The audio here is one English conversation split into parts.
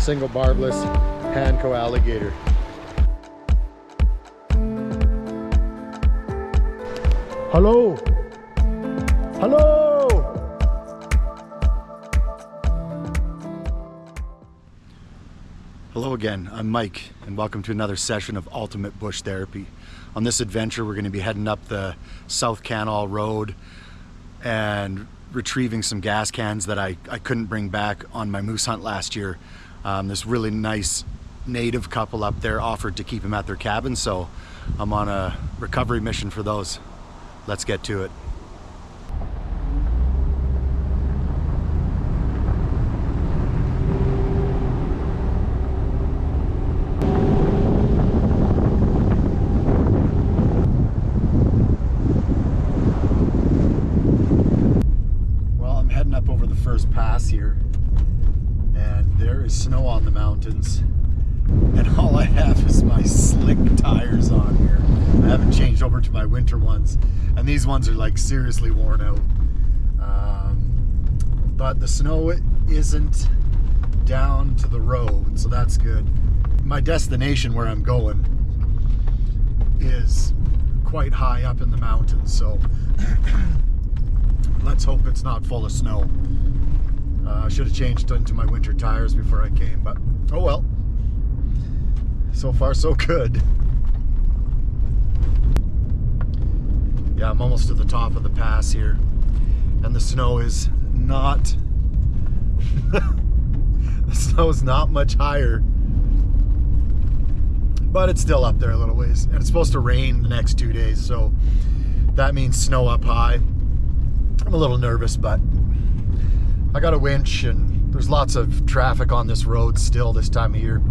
single barbless Panco alligator. Hello! Hello! Hello again, I'm Mike, and welcome to another session of Ultimate Bush Therapy. On this adventure, we're going to be heading up the South Canol Road and retrieving some gas cans that I couldn't bring back on my moose hunt last year. This really nice native couple up there offered to keep them at their cabin, so I'm on a recovery mission for those. Let's get to it. Up over the first pass here, and there is snow on the mountains, and all I have is my slick tires on here. I haven't changed over to my winter ones, and these ones are like seriously worn out. But the snow isn't down to the road, so that's good. My destination where I'm going is quite high up in the mountains, so let's hope it's not full of snow. I should have changed into my winter tires before I came, but oh well. So far so good. Yeah, I'm almost to the top of the pass here, and the snow is not the snow is not much higher, but it's still up there a little ways, and it's supposed to rain the next 2 days, so that means snow up high. I'm a little nervous, but I got a winch and there's lots of traffic on this road still this time of year.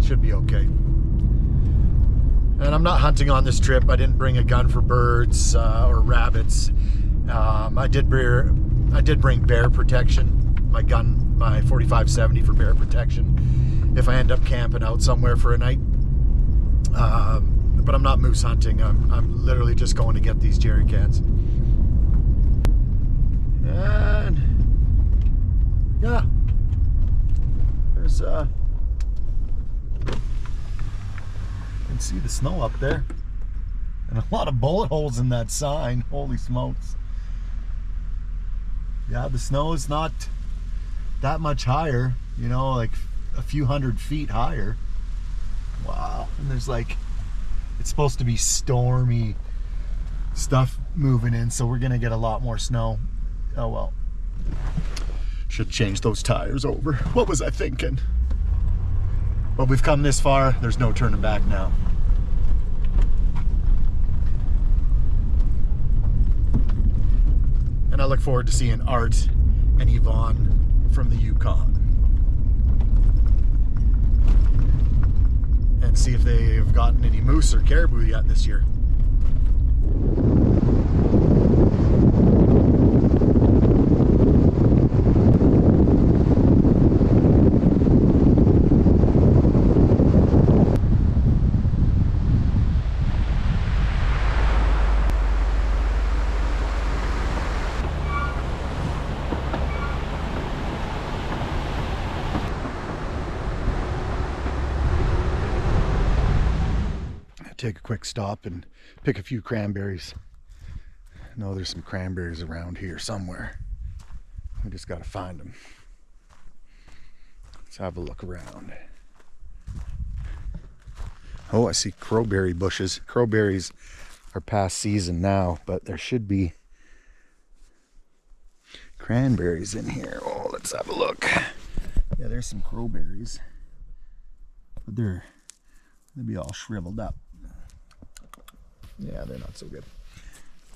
Should be okay. And I'm not hunting on this trip. I didn't bring a gun for birds or rabbits. I did bring bear protection. My gun, my 45-70 for bear protection if I end up camping out somewhere for a night. But I'm not moose hunting. I'm literally just going to get these jerry cans. And yeah, there's you can see the snow up there, and a lot of bullet holes in that sign. Holy smokes. Yeah, the snow is not that much higher, you know, like a few 100 feet higher. Wow. And there's like, it's supposed to be stormy stuff moving in, so we're gonna get a lot more snow. Oh well. Should change those tires over. What was I thinking? Well, we've come this far. There's no turning back now. And I look forward to seeing Art and Yvonne from the Yukon. And see if they have gotten any moose or caribou yet this year. Take a quick stop and pick a few cranberries. I know there's some cranberries around here somewhere. We just got to find them. Let's have a look around. Oh, I see crowberry bushes. Crowberries are past season now, but there should be cranberries in here. Oh, let's have a look. Yeah, there's some crowberries, but they'll be all shriveled up. Yeah, they're not so good.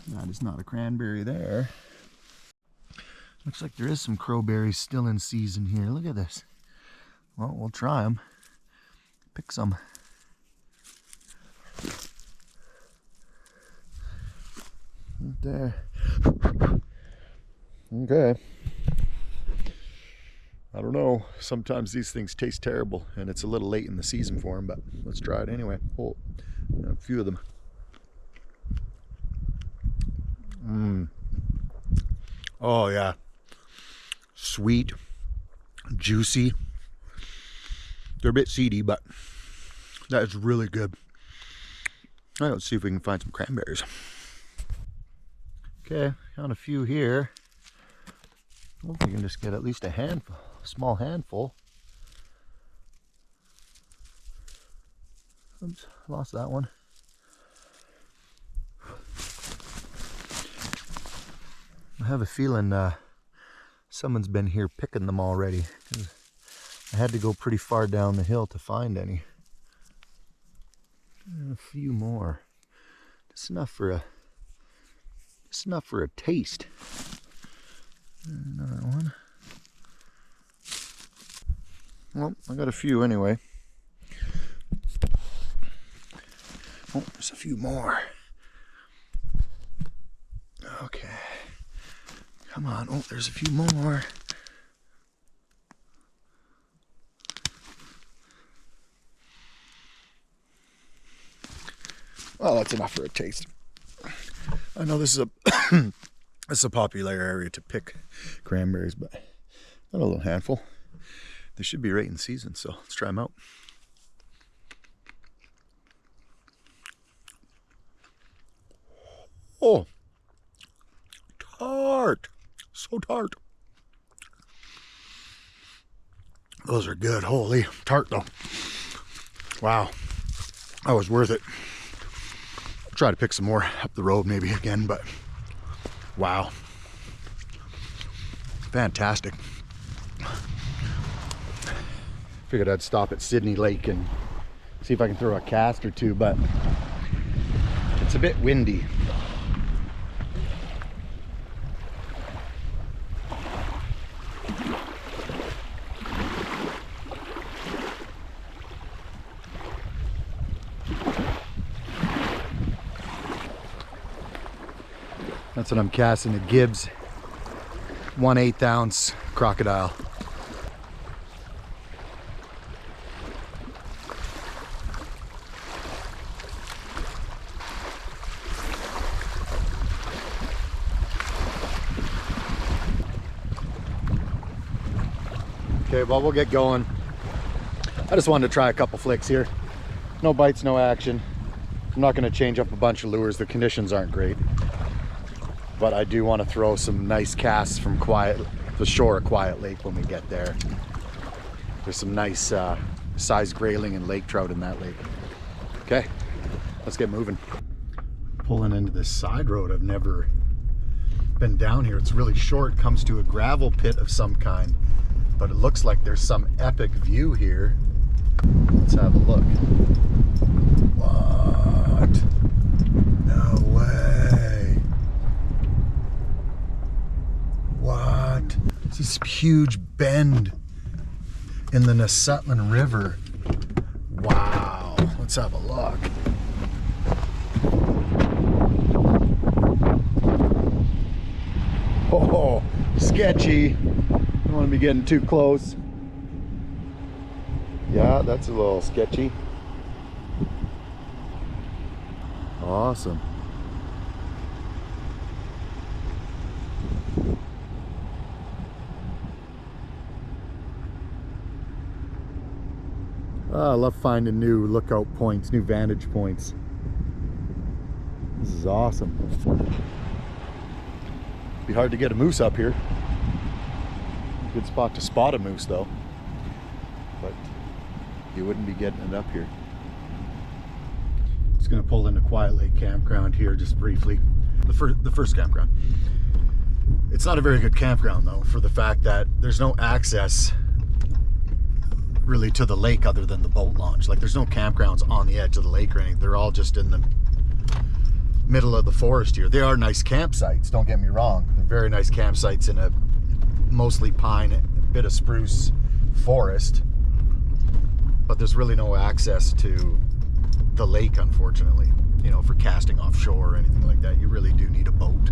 That is not a cranberry there. Looks like there is some crowberries still in season here. Look at this. Well, we'll try them. Pick some. Right there. Okay. I don't know. Sometimes these things taste terrible, and it's a little late in the season for them, but let's try it anyway. Oh, a few of them. Oh yeah, sweet, juicy, They're a bit seedy, but that is really good. All right, let's see if we can find some cranberries. Okay, found a few here. I hope we can just get at least a handful, a small handful. Oops, lost that one. I have a feeling someone's been here picking them already. I had to go pretty far down the hill to find any. And a few more. Just enough for a taste. Another one. Well, I got a few anyway. Oh, there's a few more. Okay. Come on. Oh, there's a few more. Well, that's enough for a taste. I know this is this is a popular area to pick cranberries, but got a little handful. They should be right in season, so let's try them out. Oh, tart. So tart. Those are good. Holy tart though. Wow. That was worth it. I'll try to pick some more up the road maybe again, but wow. Fantastic. Figured I'd stop at Sydney Lake and see if I can throw a cast or two, but it's a bit windy. That's what I'm casting, a Gibbs 1/8 ounce crocodile. Okay, well, we'll get going. I just wanted to try a couple flicks here. No bites, no action. I'm not going to change up a bunch of lures. The conditions aren't great. But I do want to throw some nice casts from the shore of Quiet Lake when we get there. There's some nice size grayling and lake trout in that lake. Okay, let's get moving. Pulling into this side road. I've never been down here. It's really short, comes to a gravel pit of some kind, but it looks like there's some epic view here. Let's have a look. What? No way. What? It's this huge bend in the Nesutlan River. Wow. Let's have a look. Oh, sketchy. Don't want to be getting too close. Yeah, that's a little sketchy. Awesome. I love finding new lookout points, new vantage points. This is awesome. Be hard to get a moose up here. Good spot to spot a moose though, but you wouldn't be getting it up here. Just gonna pull into Quiet Lake campground here just briefly. The first campground. It's not a very good campground though, for the fact that there's no access really to the lake other than the boat launch. Like there's no campgrounds on the edge of the lake or anything. They're all just in the middle of the forest here. They are nice campsites, don't get me wrong. They're very nice campsites in a mostly pine, a bit of spruce forest, but there's really no access to the lake, unfortunately. You know, for casting offshore or anything like that, you really do need a boat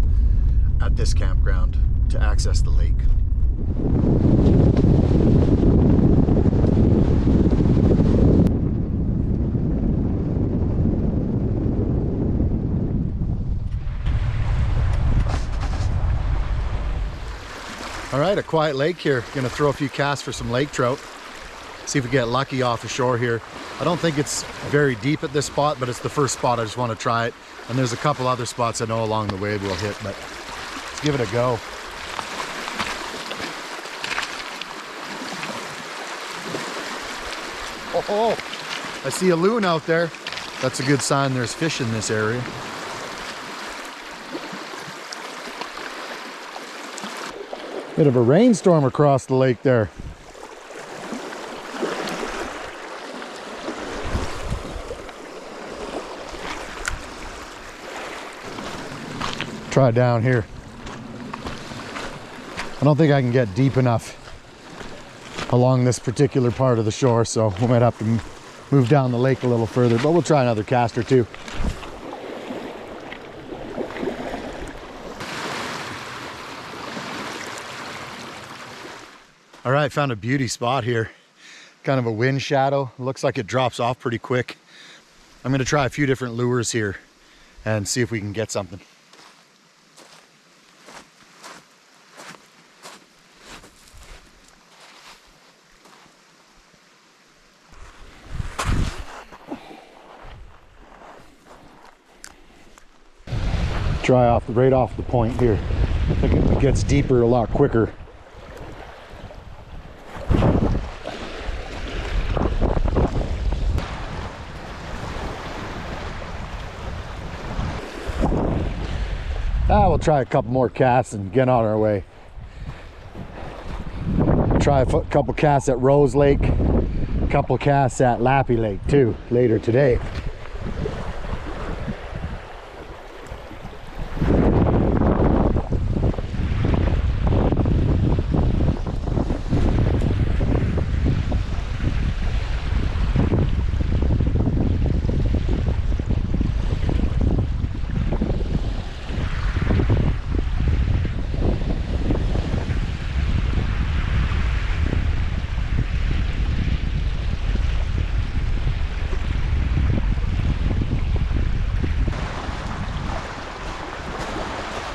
at this campground to access the lake. All right, a Quiet Lake here. Gonna throw a few casts for some lake trout. See if we get lucky off the shore here. I don't think it's very deep at this spot, but it's the first spot. I just want to try it. And there's a couple other spots I know along the way we'll hit, but let's give it a go. Oh, I see a loon out there. That's a good sign there's fish in this area. Bit of a rainstorm across the lake there. Try down here. I don't think I can get deep enough along this particular part of the shore, so we might have to move down the lake a little further, but we'll try another cast or two. All right, found a beauty spot here. Kind of a wind shadow. Looks like it drops off pretty quick. I'm gonna try a few different lures here and see if we can get something. Try off right off the point here. I think it gets deeper a lot quicker. We'll try a couple more casts and get on our way. Try a couple casts at Rose Lake, a couple casts at Lappy Lake too later today.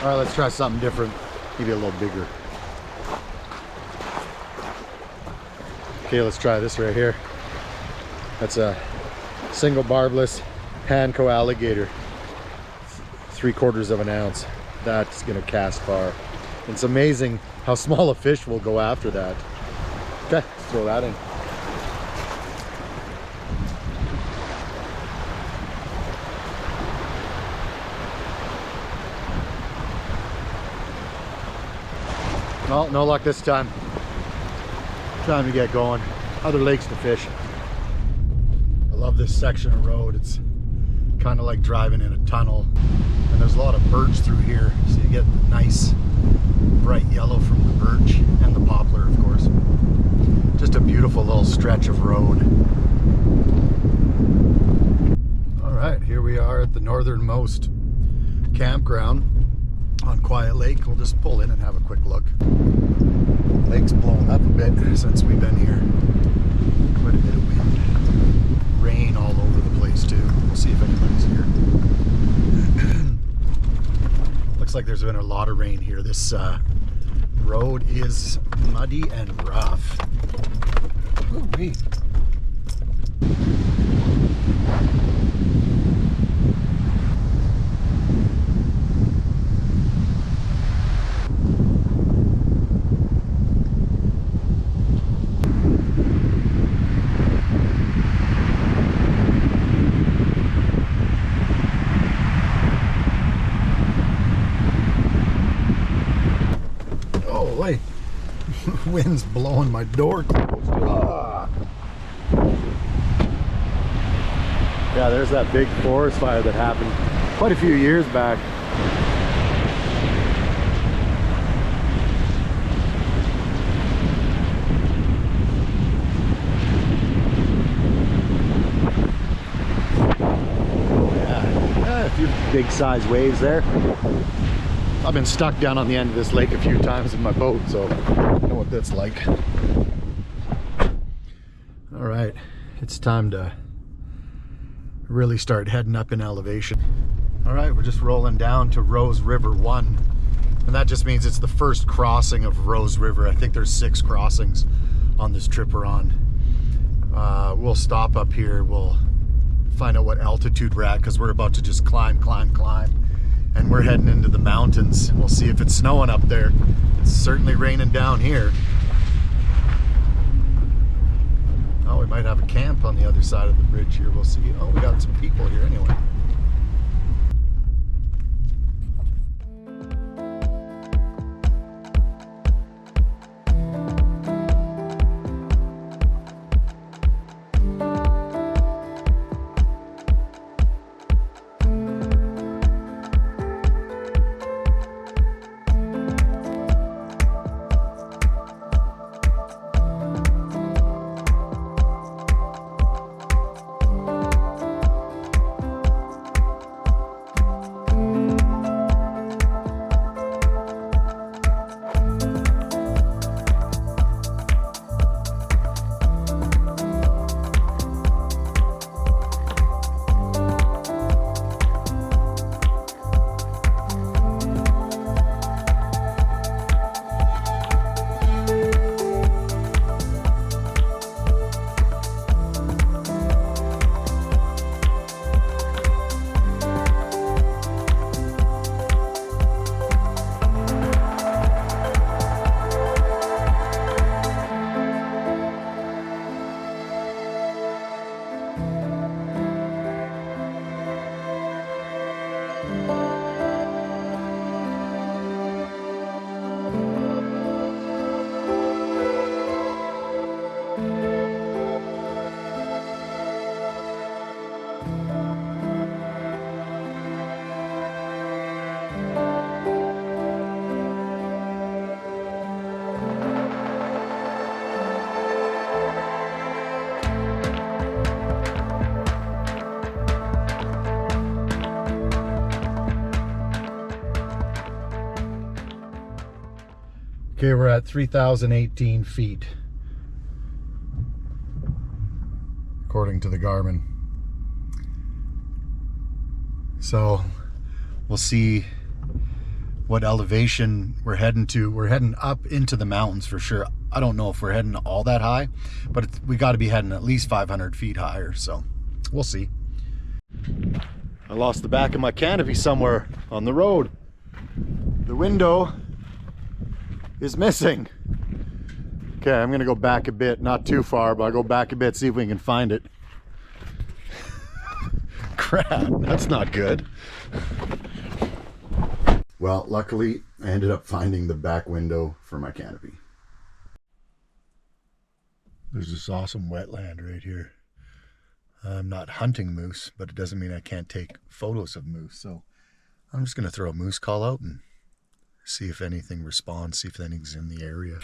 All right, let's try something different, maybe a little bigger. Okay, let's try this right here. That's a single barbless Panco alligator, 3/4 of an ounce. That's gonna cast far. It's amazing how small a fish will go after that. Okay, let's throw that in. Well, no luck this time. Time to get going. Other lakes to fish. I love this section of road. It's kind of like driving in a tunnel. And there's a lot of birch through here. So you get nice bright yellow from the birch and the poplar, of course. Just a beautiful little stretch of road. All right, here we are at the northernmost campground on Quiet Lake. We'll just pull in and have a quick look. Lake's blown up a bit since we've been here. Quite a bit of wind. Rain all over the place too. We'll see if anybody's here. Looks like there's been a lot of rain here. This road is muddy and rough. Ooh-wee. Wind's blowing my door closed. Ah. Yeah, there's that big forest fire that happened quite a few years back. Oh yeah, a few big size waves there. I've been stuck down on the end of this lake a few times in my boat, so I know what that's like. All right, it's time to really start heading up in elevation. All right, we're just rolling down to Rose River 1, and that just means it's the first crossing of Rose River. I think there's 6 crossings on this trip we're on. We'll stop up here. We'll find out what altitude we're at, because we're about to just climb. And we're heading into the mountains. We'll see if it's snowing up there. It's certainly raining down here. Oh, we might have a camp on the other side of the bridge here. We'll see. Oh, we got some people here anyway. Okay, we're at 3,018 feet, according to the Garmin. So we'll see what elevation we're heading to. We're heading up into the mountains for sure. I don't know if we're heading all that high, but we got to be heading at least 500 feet higher, so we'll see. I lost the back of my canopy somewhere on the road. The window is missing. Okay, I'm gonna go back a bit, not too far, but I'll go back a bit, see if we can find it. Crap, that's not good. Well, luckily I ended up finding the back window for my canopy. There's this awesome wetland right here. I'm not hunting moose, but it doesn't mean I can't take photos of moose, so I'm just gonna throw a moose call out and see if anything responds, see if anything's in the area.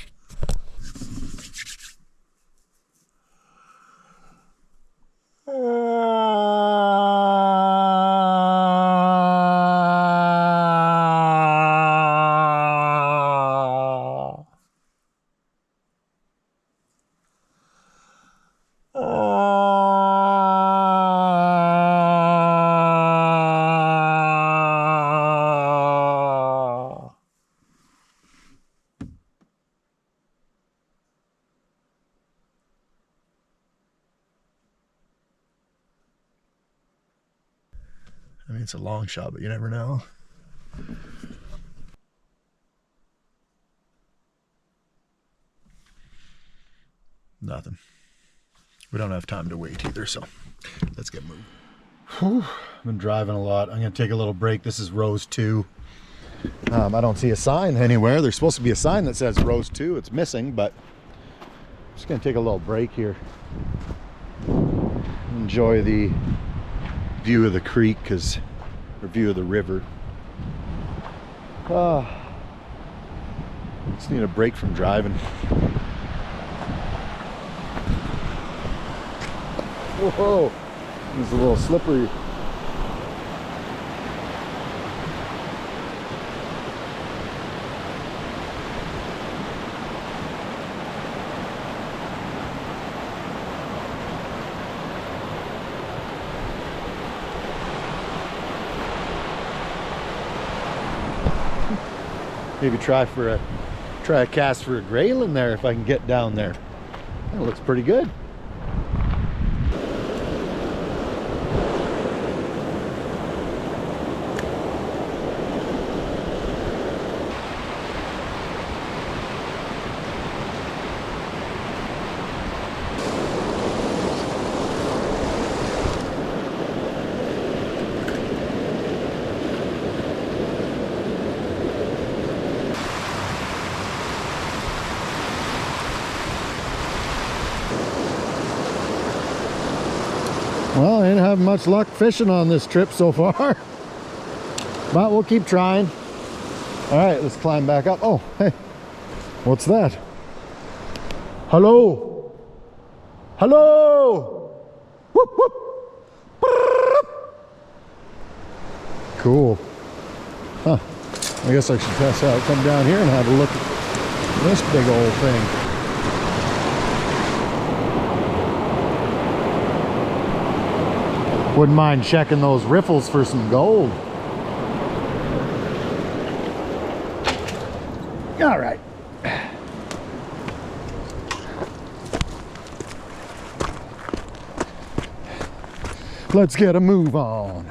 I mean, it's a long shot, but you never know. Nothing. We don't have time to wait either, so let's get moving. Whew, I've been driving a lot. I'm going to take a little break. This is Rose 2. I don't see a sign anywhere. There's supposed to be a sign that says Rose 2. It's missing, but I'm just going to take a little break here. Enjoy the view of the creek, or view of the river. Just need a break from driving. Whoa, it's a little slippery. Maybe try a cast for a grayling there if I can get down there. That looks pretty good. having much luck fishing on this trip so far. But we'll keep trying. All right, let's climb back up. Oh, hey, what's that? Hello? Hello? Whoop, whoop. Cool. Huh. I guess I should test out, come down here and have a look at this big old thing. Wouldn't mind checking those riffles for some gold. All right. Let's get a move on.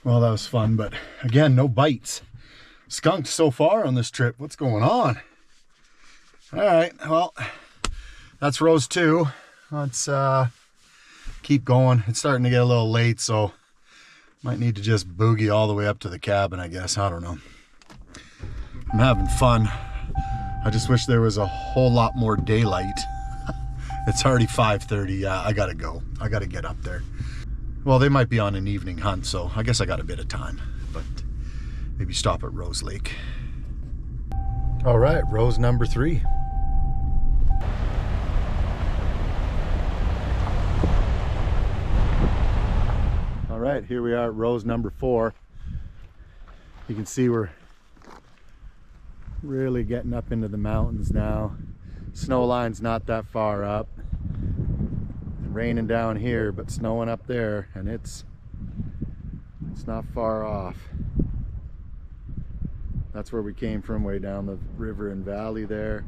Well, that was fun, but again, no bites. Skunked so far on this trip. What's going on? All right, well, that's rows 2. Let's keep going. It's starting to get a little late, so might need to just boogie all the way up to the cabin, I guess. I don't know. I'm having fun. I just wish there was a whole lot more daylight. It's already 5:30. Yeah, I gotta go. I gotta get up there. Well, they might be on an evening hunt, so I guess I got a bit of time, but maybe stop at Rose Lake. All right, rose number 3. All right, here we are at rose number 4. You can see we're really getting up into the mountains now. Snow line's not that far up. Raining down here, but snowing up there, and it's not far off. That's where we came from, way down the river and valley there.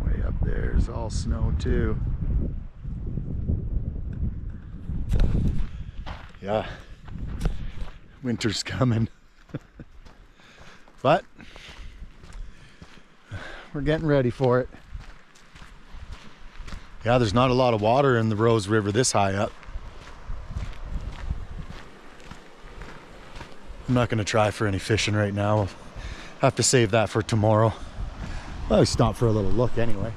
Way up there is all snow too. Yeah, winter's coming. But we're getting ready for it. Yeah, there's not a lot of water in the Rose River this high up. I'm not going to try for any fishing right now. I'll have to save that for tomorrow. Well, we stop for a little look anyway.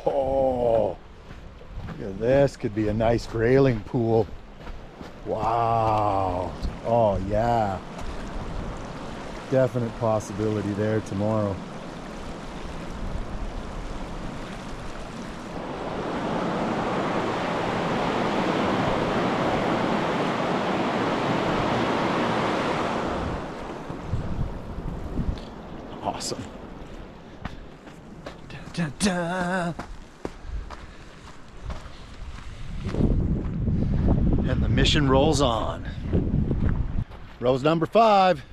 Oh, look at this. Could be a nice grayling pool. Wow. Oh yeah. Definite possibility there tomorrow. Awesome. Da, da, da. And the mission rolls on. Rose number 5.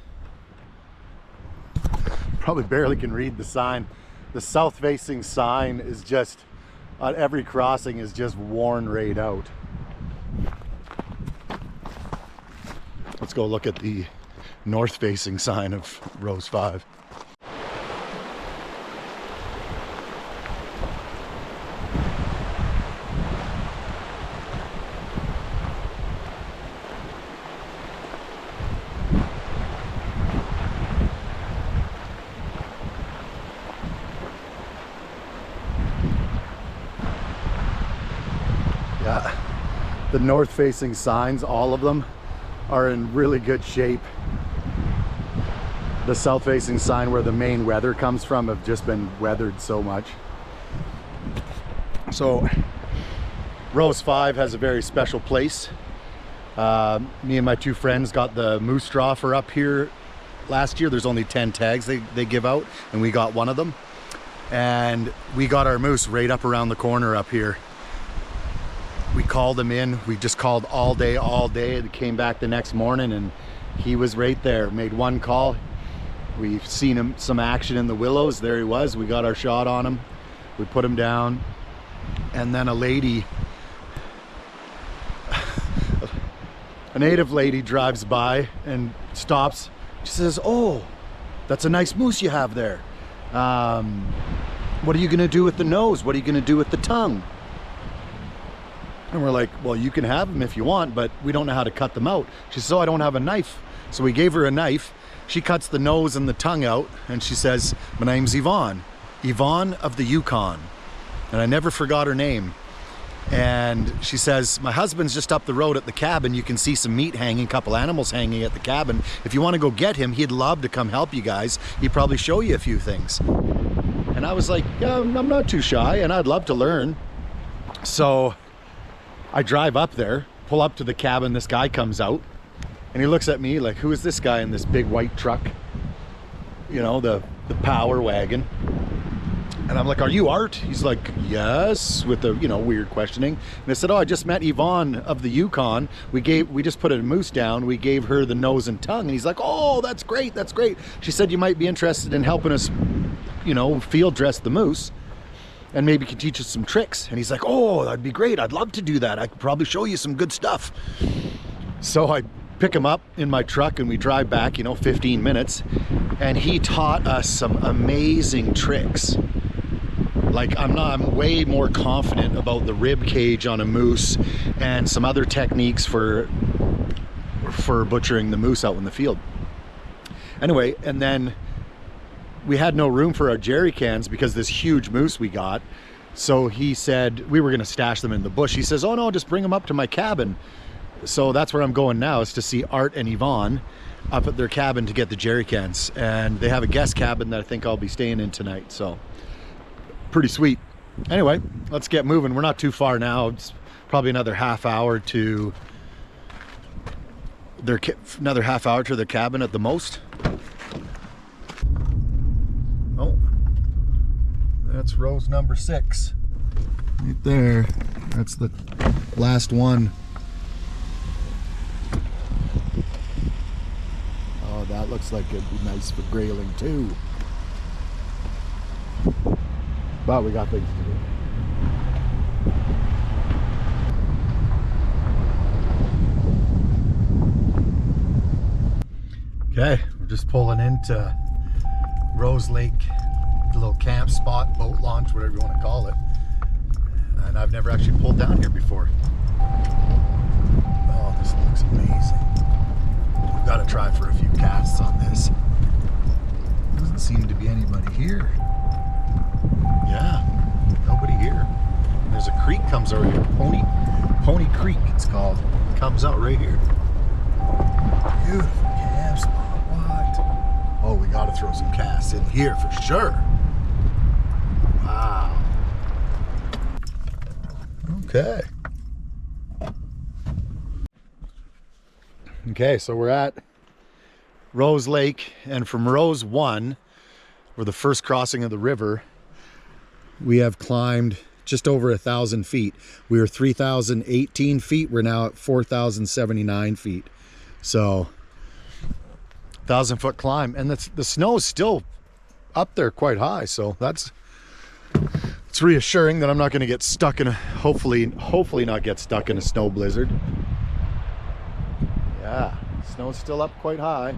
Probably barely can read the sign. The south facing sign is just, on every crossing, is just worn right out. Let's go look at the north facing sign of Rose 5. Yeah, the north facing signs, all of them, are in really good shape. The south facing sign where the main weather comes from have just been weathered so much. So Rose 5 has a very special place. Me and my 2 friends got the moose straw for up here last year. There's only 10 tags they give out, and we got one of them. And we got our moose right up around the corner up here. We called him in. We just called all day. They came back the next morning and he was right there. Made one call. We've seen him, some action in the willows. There he was. We got our shot on him. We put him down. And then a lady, a native lady, drives by and stops. She says, "Oh, that's a nice moose you have there. What are you gonna do with the nose? What are you gonna do with the tongue?" And we're like, well, you can have them if you want, but we don't know how to cut them out. She says, oh, I don't have a knife. So we gave her a knife. She cuts the nose and the tongue out, and she says, my name's Yvonne. Yvonne of the Yukon. And I never forgot her name. And she says, my husband's just up the road at the cabin. You can see some meat hanging, a couple animals hanging at the cabin. If you want to go get him, he'd love to come help you guys. He'd probably show you a few things. And I was like, yeah, I'm not too shy, and I'd love to learn. So I drive up there, pull up to the cabin, this guy comes out, and he looks at me like, who is this guy in this big white truck? You know, the power wagon. And I'm like, are you Art? He's like, yes, with the, you know, weird questioning. And I said, oh, I just met Yvonne of the Yukon. We just put a moose down. We gave her the nose and tongue. And he's like, oh, that's great, that's great. She said you might be interested in helping us, you know, field dress the moose. And maybe can teach us some tricks. And he's like, oh, that'd be great. I'd love to do that. I could probably show you some good stuff. So I pick him up in my truck and we drive back, you know, 15 minutes. And he taught us some amazing tricks. Like I'm way more confident about the rib cage on a moose and some other techniques for butchering the moose out in the field. Anyway, and then we had no room for our jerry cans because this huge moose we got. So he said we were going to stash them in the bush. He says, oh no, just bring them up to my cabin. So that's where I'm going now, is to see Art and Yvonne up at their cabin to get the jerry cans. And they have a guest cabin that I think I'll be staying in tonight. So pretty sweet. Anyway, let's get moving. We're not too far now. It's probably another half hour to their cabin at the most. Oh, that's rose number 6 right there. That's the last one. Oh, that looks like it'd be nice for grayling too. But we got things to do. Okay, we're just pulling into Rose Lake, the little camp spot, boat launch, whatever you want to call it. And I've never actually pulled down here before. Oh, this looks amazing. We've got to try for a few casts on this. Doesn't seem to be anybody here. Yeah, nobody here. And there's a creek comes over here, Pony Creek it's called. It comes out right here. Beautiful camp spot, what? Oh, we gotta throw some casts in here for sure. Wow. Okay. Okay, so we're at Rose Lake, and from Rose 1, or the first crossing of the river, we have climbed just over 1,000 feet. We were 3,018 feet. We're now at 4,079 feet. So 1,000-foot climb, and the snow is still up there quite high. So it's reassuring that I'm not going to get stuck in a, hopefully not get stuck in a snow blizzard. Yeah, snow's still up quite high.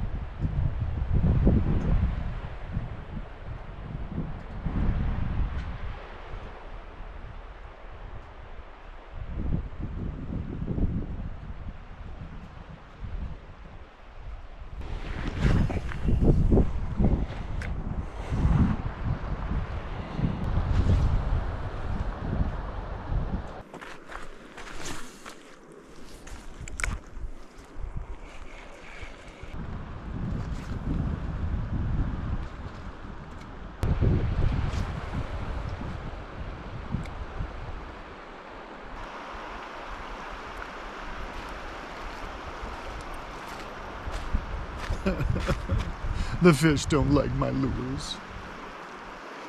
The fish don't like my lures.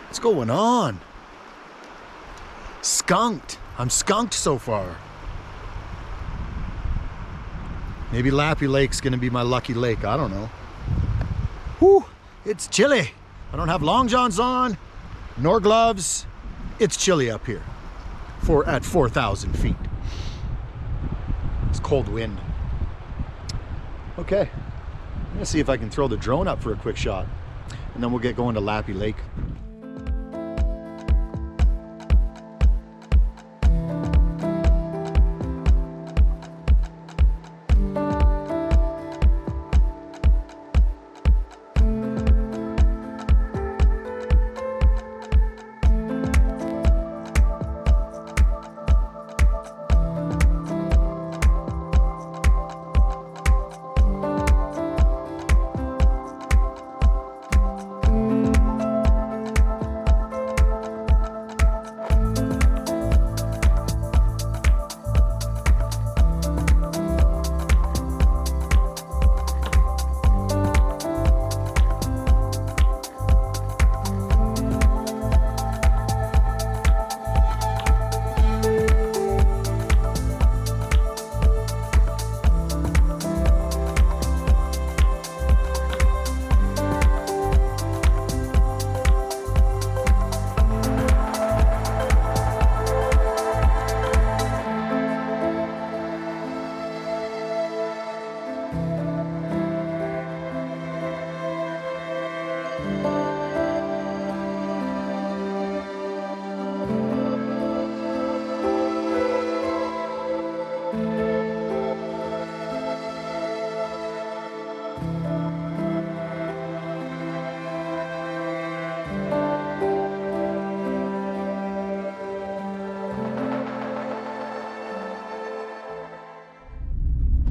What's going on? Skunked. I'm skunked so far. Maybe Lappy Lake's gonna be my lucky lake. I don't know. Whew, it's chilly. I don't have long johns on, nor gloves. It's chilly up here at 4,000 feet. It's cold wind. Okay. I'm gonna see if I can throw the drone up for a quick shot, and then we'll get going to Lappy Lake.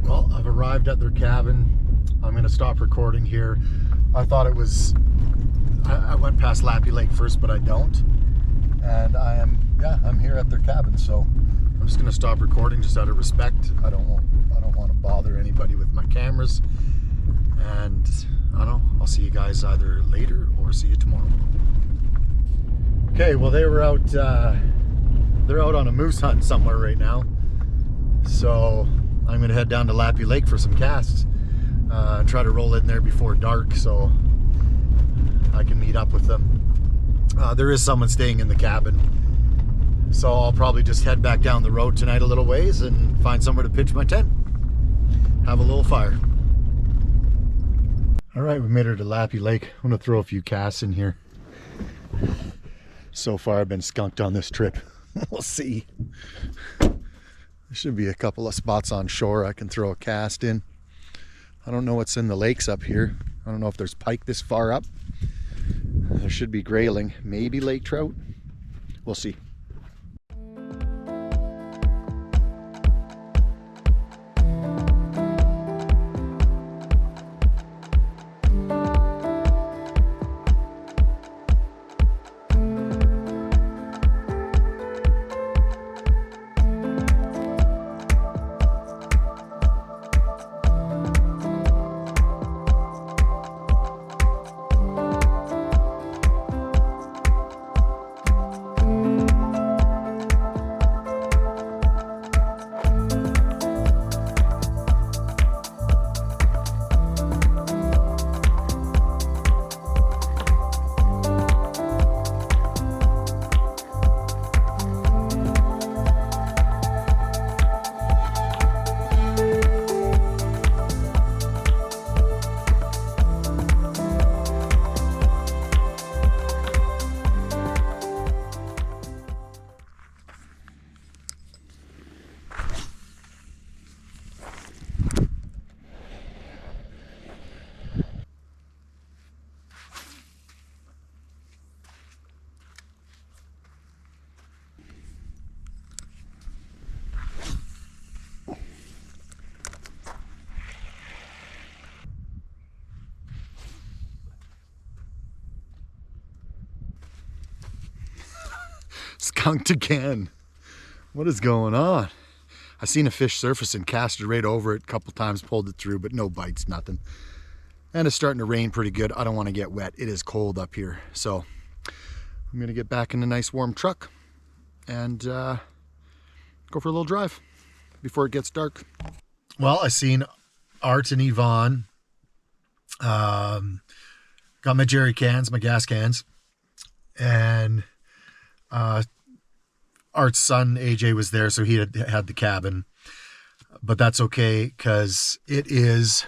Well, I've arrived at their cabin. I'm going to stop recording here. I thought it was, I went past Lappy Lake first, but I don't. And I'm here at their cabin, so I'm just going to stop recording just out of respect. I don't want to bother anybody with my cameras. And I don't know, I'll see you guys either later or see you tomorrow. Okay, well they're out on a moose hunt somewhere right now. So I'm gonna head down to Lappy Lake for some casts. Try to roll in there before dark so I can meet up with them. There is someone staying in the cabin, so I'll probably just head back down the road tonight a little ways and find somewhere to pitch my tent. Have a little fire. All right, we made it to Lappy Lake. I'm gonna throw a few casts in here. So far I've been skunked on this trip. We'll see. There should be a couple of spots on shore I can throw a cast in. I don't know what's in the lakes up here. I don't know if there's pike this far up. There should be grayling, maybe lake trout. We'll see. Skunked again. What is going on? I seen a fish surface and casted right over it a couple times, pulled it through, but no bites, nothing. And it's starting to rain pretty good. I don't want to get wet. It is cold up here. So I'm going to get back in a nice warm truck and go for a little drive before it gets dark. Well, I seen Art and Yvonne. Got my jerry cans, my gas cans. And Art's son AJ was there, so he had the cabin, but that's okay because it is,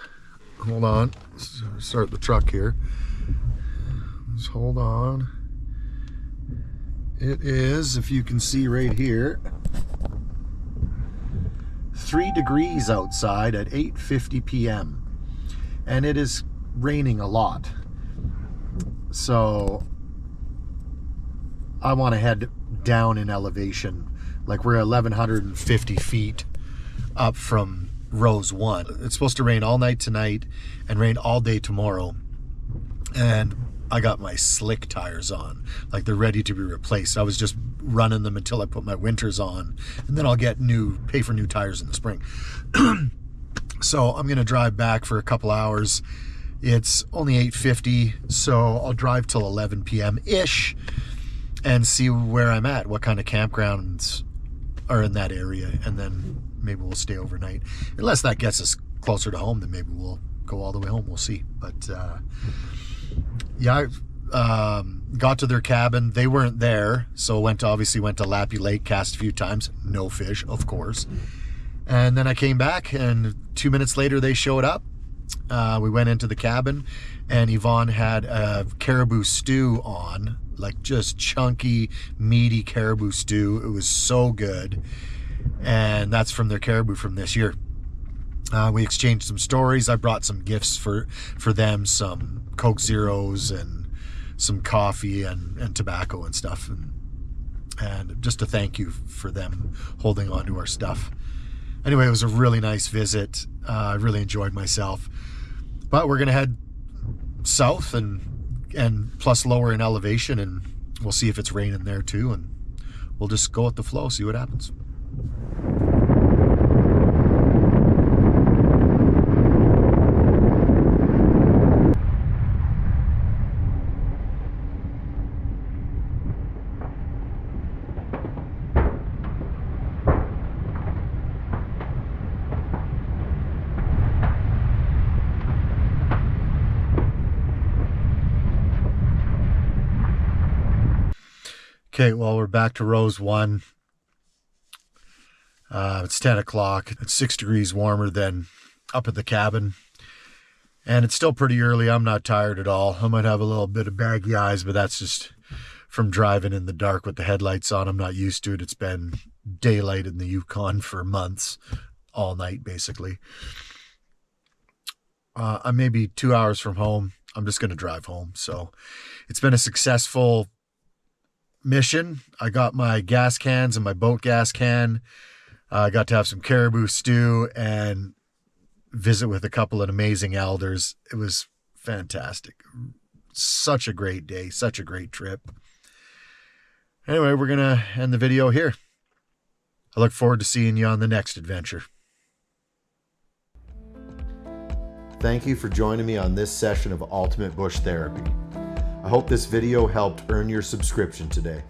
hold on, start the truck here, just hold on, it is, if you can see right here, 3 degrees outside at 8:50 p.m. and it is raining a lot, so I want to head down in elevation. Like we're 1,150 feet up from Rose 1. It's supposed to rain all night tonight and rain all day tomorrow. And I got my slick tires on, like they're ready to be replaced. I was just running them until I put my winters on, and then I'll pay for new tires in the spring. So I'm gonna drive back for a couple hours. It's only 8:50, so I'll drive till 11 p.m.-ish and see where I'm at, what kind of campgrounds are in that area, and then maybe we'll stay overnight. Unless that gets us closer to home, then maybe we'll go all the way home. We'll see. But yeah, I got to their cabin. They weren't there, so obviously went to Lappy Lake, cast a few times. No fish, of course. And then I came back, and 2 minutes later they showed up, We went into the cabin, and Yvonne had a caribou stew on, like just chunky, meaty caribou stew. It was so good, and that's from their caribou from this year. We exchanged some stories. I brought some gifts for them, some Coke Zeros and some coffee and tobacco and stuff, and just a thank you for them holding on to our stuff. Anyway, it was a really nice visit. I really enjoyed myself. But we're going to head south and plus lower in elevation, and we'll see if it's raining there too, and we'll just go with the flow, see what happens. Okay, well, we're back to Rose 1. It's 10 o'clock. It's 6 degrees warmer than up at the cabin. And it's still pretty early. I'm not tired at all. I might have a little bit of baggy eyes, but that's just from driving in the dark with the headlights on. I'm not used to it. It's been daylight in the Yukon for months, all night basically. I'm maybe 2 hours from home. I'm just going to drive home. So it's been a successful mission. I got my gas cans and my boat gas can. I got to have some caribou stew and visit with a couple of amazing elders. It was fantastic. Such a great day, such a great trip. Anyway, we're going to end the video here. I look forward to seeing you on the next adventure. Thank you for joining me on this session of Ultimate Bush Therapy. I hope this video helped earn your subscription today.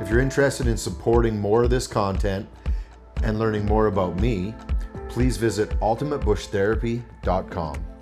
If you're interested in supporting more of this content and learning more about me, please visit ultimatebushtherapy.com.